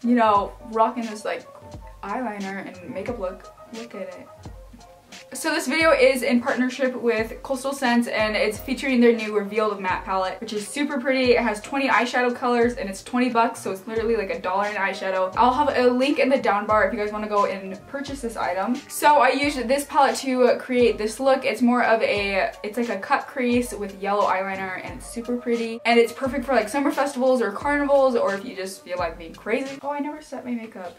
you know, rocking this like eyeliner and makeup look. Look at it. So this video is in partnership with Coastal Scents, and it's featuring their new Revealed Matte Palette, which is super pretty. It has 20 eyeshadow colors and it's 20 bucks, so it's literally like $1 in eyeshadow. I'll have a link in the down bar if you guys want to go and purchase this item. So I used this palette to create this look. It's more of a, it's like a cut crease with yellow eyeliner, and it's super pretty. And it's perfect for like summer festivals or carnivals, or if you just feel like being crazy. Oh, I never set my makeup.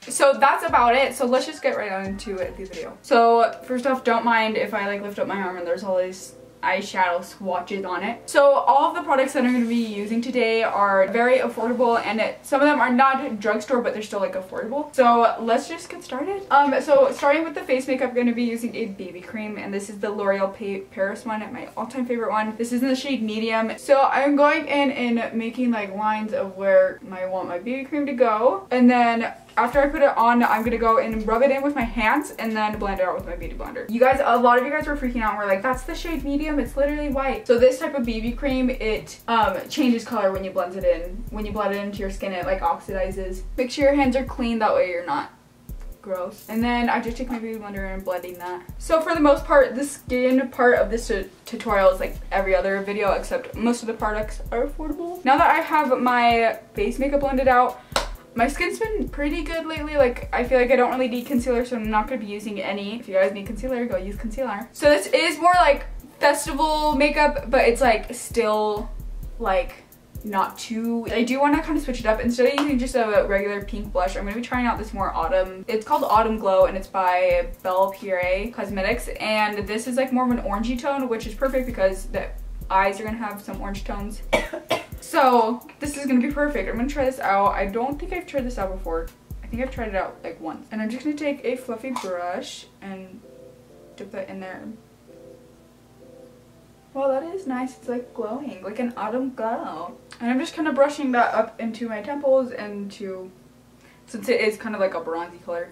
So that's about it. So let's just get right on into the video. So first off, don't mind if I like lift up my arm and there's all these eyeshadow swatches on it. So all of the products that I'm going to be using today are very affordable, and some of them are not drugstore, but they're still like affordable. So let's just get started. So starting with the face makeup, I'm going to be using a BB cream, and this is the L'Oreal Paris one, my all-time favorite one. This is in the shade medium. So I'm going in and making like lines of where I want my BB cream to go, and then after I put it on, I'm gonna go and rub it in with my hands and then blend it out with my beauty blender. You guys, a lot of you guys were freaking out and were like, that's the shade medium, it's literally white. So this type of BB cream, it changes color when you blend it in. When you blend it into your skin, it like oxidizes. Make sure your hands are clean, that way you're not gross. And then I just take my beauty blender and blending that. So for the most part, the skin part of this tutorial is like every other video, except most of the products are affordable. Now that I have my face makeup blended out, my skin's been pretty good lately. Like, I feel like I don't really need concealer, so I'm not going to be using any. If you guys need concealer, go use concealer. So this is more like festival makeup, but it's like still like not too, I do want to kind of switch it up. Instead of using just a regular pink blush, I'm going to be trying out this more autumn. It's called Autumn Glow, and it's by Belle Pierre Cosmetics, and this is like more of an orangey tone, which is perfect because the eyes are going to have some orange tones. So this is gonna be perfect. I'm gonna try this out. I don't think I've tried this out before. I think I've tried it out like once. And I'm just gonna take a fluffy brush and dip that in there. Well, that is nice. It's like glowing, like an autumn glow. And I'm just kind of brushing that up into my temples and since it is kind of like a bronzy color,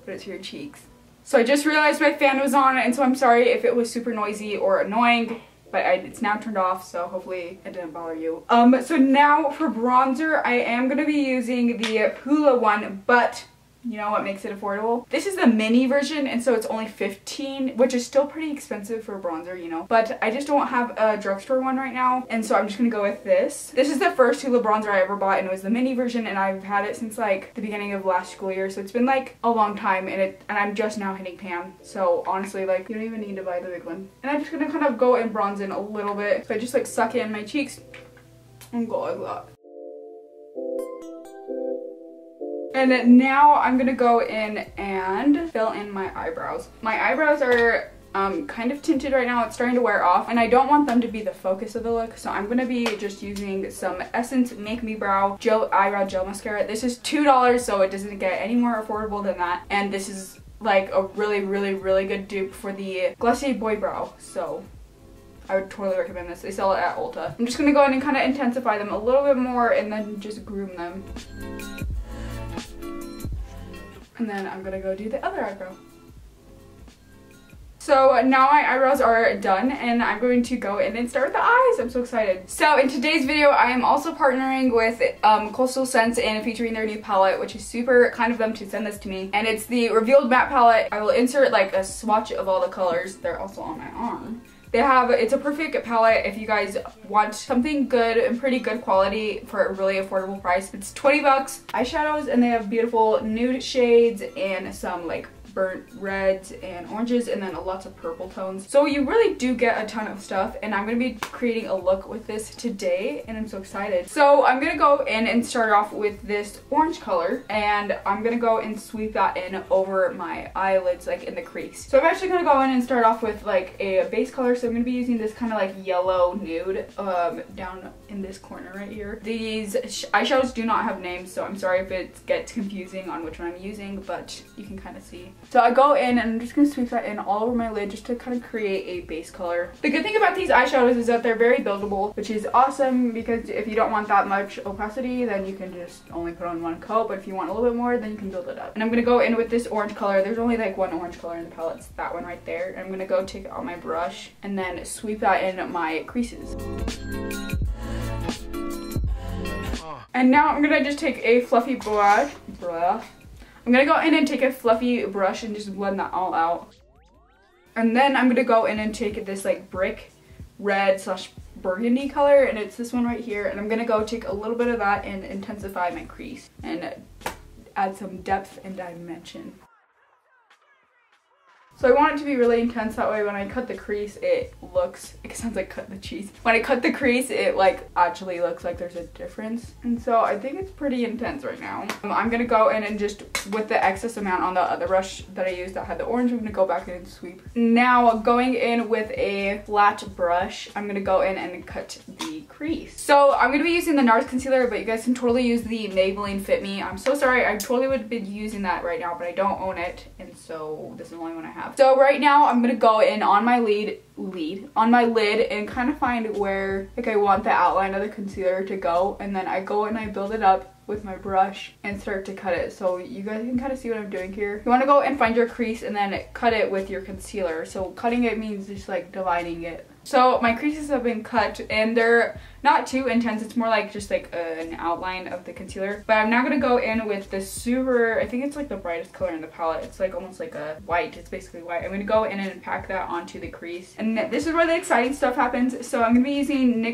put it to your cheeks. So I just realized my fan was on, and so I'm sorry if it was super noisy or annoying. But it's now turned off, so hopefully it didn't bother you. So now for bronzer, I am going to be using the Hoola one, but you know what makes it affordable? This is the mini version, and so it's only $15, which is still pretty expensive for a bronzer, you know. But I just don't have a drugstore one right now, and so I'm just going to go with this. This is the first Hoola bronzer I ever bought, and it was the mini version, and I've had it since like the beginning of last school year, so it's been like a long time, and I'm just now hitting pan. So honestly, like, you don't even need to buy the big one. And I'm just going to kind of go and bronze in a little bit. So I just like suck it in my cheeks and go like that. And now I'm gonna go in and fill in my eyebrows. My eyebrows are kind of tinted right now. It's starting to wear off, and I don't want them to be the focus of the look, so I'm gonna be just using some Essence Make Me Brow Eyebrow Gel Mascara. This is $2, so it doesn't get any more affordable than that, and this is like a really, really, really good dupe for the Glossier Boy Brow, so I would totally recommend this. They sell it at Ulta. I'm just gonna go in and kind of intensify them a little bit more and then just groom them. And then I'm gonna go do the other eyebrow. So now my eyebrows are done, and I'm going to go in and start with the eyes. I'm so excited. So in today's video, I am also partnering with Coastal Scents and featuring their new palette, which is super kind of them to send this to me. And it's the Revealed Matte Palette. I will insert like a swatch of all the colors. They're also on my arm. It's a perfect palette if you guys want something good and pretty good quality for a really affordable price. It's 20 bucks. Eyeshadows, and they have beautiful nude shades and some like burnt reds and oranges, and then lots of purple tones. So you really do get a ton of stuff, and I'm going to be creating a look with this today, and I'm so excited. So I'm going to go in and start off with this orange color, and I'm going to go and sweep that in over my eyelids, like in the crease. So I'm actually going to go in and start off with like a base color, so I'm going to be using this kind of like yellow nude down in this corner right here. These eyeshadows do not have names, so I'm sorry if it gets confusing on which one I'm using, but you can kind of see. So I go in and I'm just going to sweep that in all over my lid just to kind of create a base color. The good thing about these eyeshadows is that they're very buildable, which is awesome, because if you don't want that much opacity, then you can just only put on one coat, but if you want a little bit more, then you can build it up. And I'm going to go in with this orange color. There's only like one orange color in the palette. It's that one right there. And I'm going to go take it on my brush and then sweep that in my creases. And now I'm gonna just take a fluffy brush. I'm gonna go in and take a fluffy brush and just blend that all out. And then I'm gonna go in and take this like brick red / burgundy color, and it's this one right here, and I'm gonna go take a little bit of that and intensify my crease and add some depth and dimension. So I want it to be really intense, that way when I cut the crease it sounds like cut the cheese. When I cut the crease it like actually looks like there's a difference. And so I think it's pretty intense right now. I'm gonna go in and just, with the excess amount on the other brush that I used that had the orange, I'm gonna go back in and sweep. Now going in with a flat brush, I'm gonna go in and cut the crease. So I'm gonna be using the NARS concealer, but you guys can totally use the Maybelline Fit Me. I'm so sorry, I totally would be using that right now, but I don't own it, and so this is the only one I have. So right now I'm gonna go in on my lid and kind of find where like I want the outline of the concealer to go, and then I go and I build it up with my brush and start to cut it. So you guys can kind of see what I'm doing here. You want to go and find your crease and then cut it with your concealer. So cutting it means just like dividing it. So my creases have been cut and they're not too intense. It's more like just like an outline of the concealer. But I'm now going to go in with this super, I think it's like the brightest color in the palette. It's like almost like a white. It's basically white. I'm going to go in and pack that onto the crease. And this is where the exciting stuff happens. So I'm going to be using the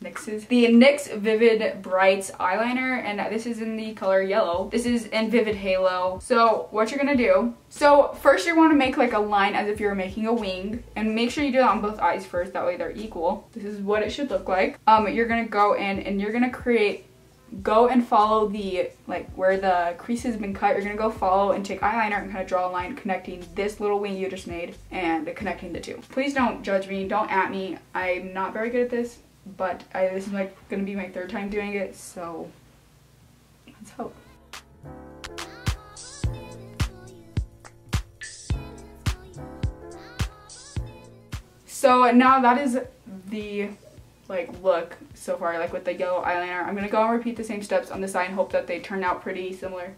NYX Vivid Brights eyeliner, and this is in the color yellow. This is in Vivid Halo. So what you're gonna do, so first you want to make like a line as if you're making a wing, and make sure you do that on both eyes first, that way they're equal. This is what it should look like. You're gonna go in and you're gonna go and follow the, like where the crease has been cut, you're gonna go follow and take eyeliner and kind of draw a line connecting this little wing you just made and connecting the two. Please don't judge me, don't at me. I'm not very good at this, but this is like gonna be my third time doing it, so let's hope. So now that is the like look so far, like with the yellow eyeliner. I'm gonna go and repeat the same steps on the side and hope that they turn out pretty similar.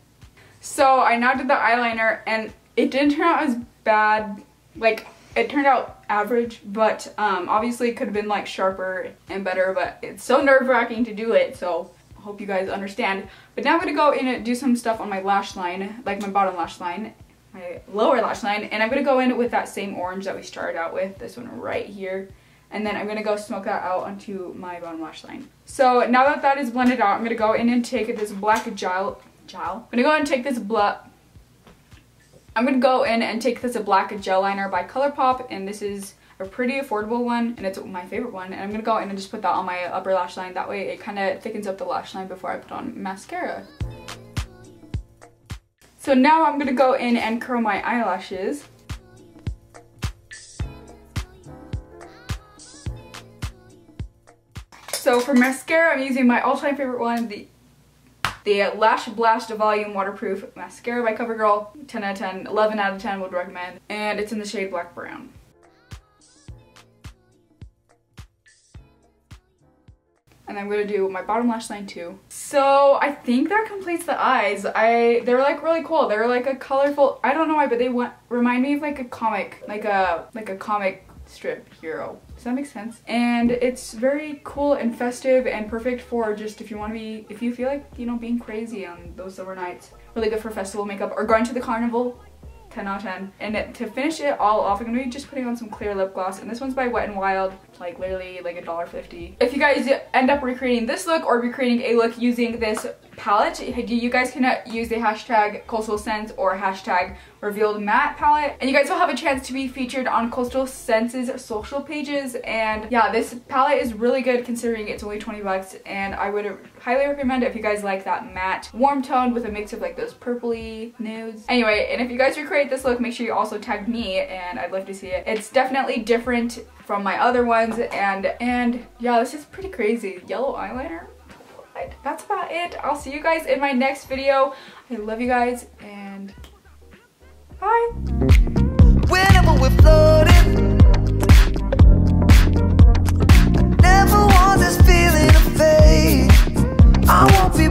So I now did the eyeliner and it didn't turn out as bad, like it turned out average, but obviously it could have been like sharper and better, but it's so nerve-wracking to do it, so I hope you guys understand. But now I'm gonna go in and do some stuff on my lash line, like my bottom lash line, my lower lash line, and I'm gonna go in with that same orange that we started out with, this one right here, and then I'm gonna go smoke that out onto my bottom lash line. So now that that is blended out, I'm gonna go in and take this black I'm gonna go in and take this black gel liner by ColourPop, and this is a pretty affordable one, and it's my favorite one. And I'm gonna go in and just put that on my upper lash line. That way it kind of thickens up the lash line before I put on mascara. So now I'm gonna go in and curl my eyelashes. So for mascara, I'm using my all-time favorite one, the Lash Blast Volume Waterproof Mascara by CoverGirl. 10 out of 10, 11 out of 10 would recommend. And it's in the shade Black Brown. And I'm gonna do my bottom lash line too. So I think that completes the eyes. They're like really cool. They're like a colorful, I don't know why, but they remind me of like a comic, like a comic strip hero. Does that make sense? And it's very cool and festive and perfect for just if you want to be, if you feel like, you know, being crazy on those summer nights. Really good for festival makeup or going to the carnival. 10 out of 10. And to finish it all off, I'm gonna be just putting on some clear lip gloss, and this one's by Wet n Wild, like literally like $1.50. If you guys end up recreating this look or recreating a look using this palette, you guys can use the hashtag Coastal Scents or hashtag Revealed Matte palette, and you guys will have a chance to be featured on Coastal Scents' social pages. And yeah, this palette is really good considering it's only 20 bucks, and I would highly recommend it if you guys like that matte warm tone with a mix of like those purpley nudes. Anyway, and if you guys recreate this look, make sure you also tag me, and I'd love to see it. It's definitely different from my other ones, and yeah, this is pretty crazy. Yellow eyeliner. That's about it. I'll see you guys in my next video. I love you guys, and bye. Whenever we're floating, I never want this feeling to fade. I won't be